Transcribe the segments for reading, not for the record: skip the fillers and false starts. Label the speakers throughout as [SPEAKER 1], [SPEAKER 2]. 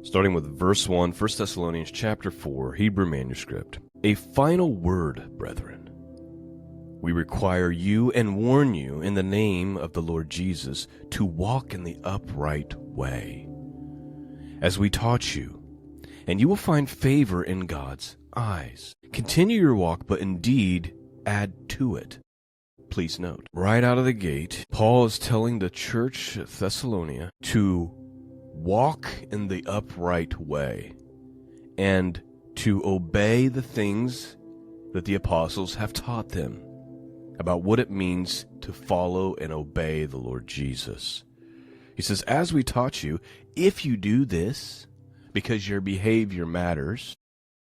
[SPEAKER 1] Starting with verse 1, 1 Thessalonians chapter 4, Hebrew manuscript. A final word, brethren. We require you and warn you in the name of the Lord Jesus to walk in the upright way, as we taught you, and you will find favor in God's eyes. Continue your walk, but indeed add to it. Please note, right out of the gate, Paul is telling the church at Thessalonica to walk in the upright way and to obey the things that the apostles have taught them about what it means to follow and obey the Lord Jesus. He says, as we taught you, if you do this, because your behavior matters,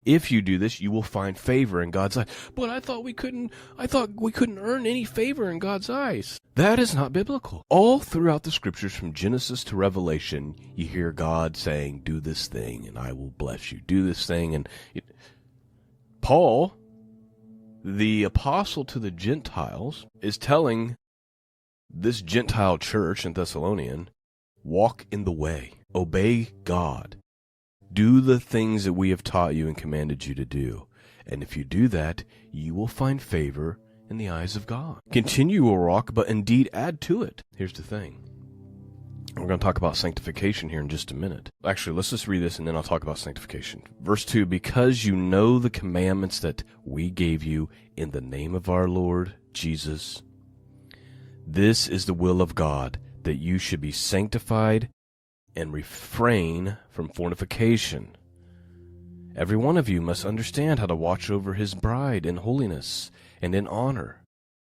[SPEAKER 1] if you do this, you will find favor in God's eyes. But I thought we couldn't earn any favor in God's eyes. That is not biblical. All throughout the scriptures from Genesis to Revelation, you hear God saying, do this thing and I will bless you. Do this thing. And Paul, the apostle to the Gentiles, is telling this Gentile church in Thessalonian, walk in the way. Obey God. Do the things that we have taught you and commanded you to do. And if you do that, you will find favor in the eyes of God. Continue your walk, but indeed add to it. Here's the thing. We're going to talk about sanctification here in just a minute. Actually, let's just read this and then I'll talk about sanctification. Verse 2, because you know the commandments that we gave you in the name of our Lord Jesus. This is the will of God, that you should be sanctified and refrain from fornication. Every one of you must understand how to watch over his bride in holiness and in honor,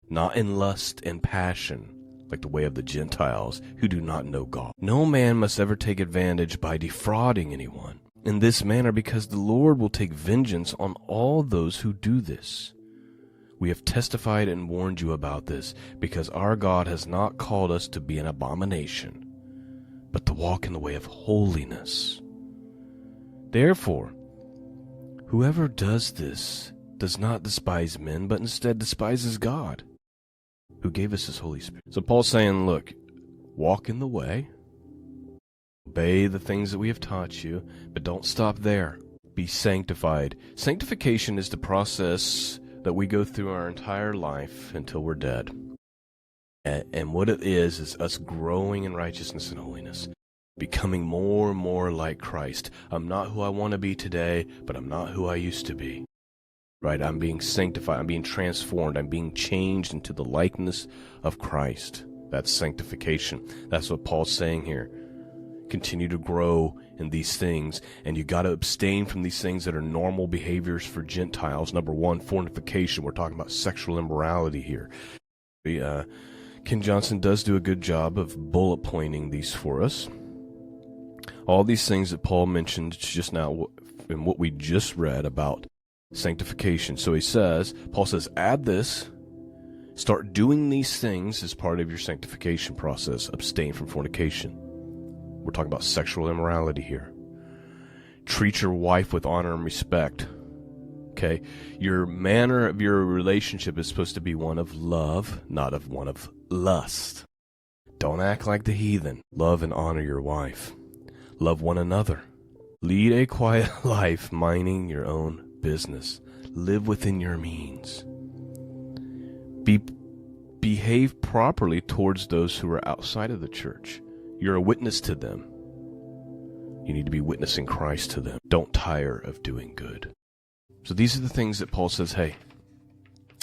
[SPEAKER 1] not in lust and passion, like the way of the Gentiles who do not know God. No man must ever take advantage by defrauding anyone in this manner, because the Lord will take vengeance on all those who do this. We have testified and warned you about this, because our God has not called us to be an abomination, but to walk in the way of holiness. Therefore, whoever does this does not despise men, but instead despises God, who gave us his Holy Spirit. So Paul's saying, look, walk in the way, obey the things that we have taught you, but don't stop there. Be sanctified. Sanctification is the process that we go through our entire life until we're dead. And what it is us growing in righteousness and holiness, becoming more and more like Christ. I'm not who I want to be today, but I'm not who I used to be. Right? I'm being sanctified. I'm being transformed. I'm being changed into the likeness of Christ. That's sanctification. That's what Paul's saying here. Continue to grow in these things, and you got to abstain from these things that are normal behaviors for Gentiles. Number one, fornication. We're talking about sexual immorality here. Ken Johnson does do a good job of bullet pointing these for us. All these things that Paul mentioned just now in what we just read about sanctification. So Paul says, add this, start doing these things as part of your sanctification process. Abstain from fornication. We're talking about sexual immorality here. Treat your wife with honor and respect. Okay? Your manner of your relationship is supposed to be one of love, not of one of lust. Don't act like the heathen. Love and honor your wife. Love one another. Lead a quiet life, minding your own business. Live within your means. Behave properly towards those who are outside of the church. You're a witness to them. You need to be witnessing Christ to them. Don't tire of doing good. So these are the things that Paul says, hey,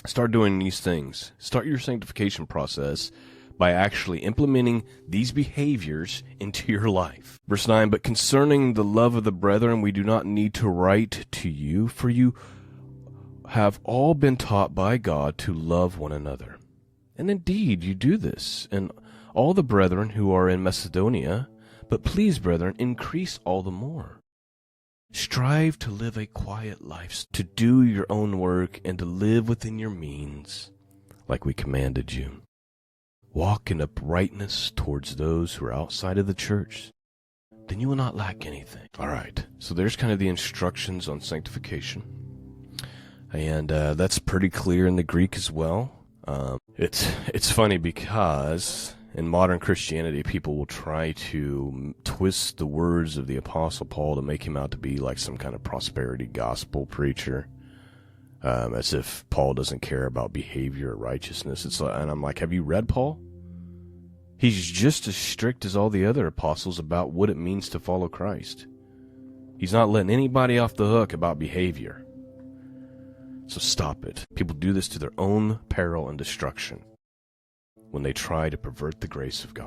[SPEAKER 1] start doing these things. Start your sanctification process by actually implementing these behaviors into your life. Verse 9, but concerning the love of the brethren, we do not need to write to you, for you have all been taught by God to love one another. And indeed, you do this, and all the brethren who are in Macedonia, but please, brethren, increase all the more. Strive to live a quiet life, to do your own work, and to live within your means, like we commanded you. Walk in uprightness towards those who are outside of the church. Then you will not lack anything. All right, so there's kind of the instructions on sanctification. And that's pretty clear in the Greek as well. It's funny because In modern Christianity, people will try to twist the words of the Apostle Paul to make him out to be like some kind of prosperity gospel preacher, as if Paul doesn't care about behavior or righteousness. And I'm like, have you read Paul? He's just as strict as all the other apostles about what it means to follow Christ. He's not letting anybody off the hook about behavior. So stop it. People do this to their own peril and destruction when they try to pervert the grace of God.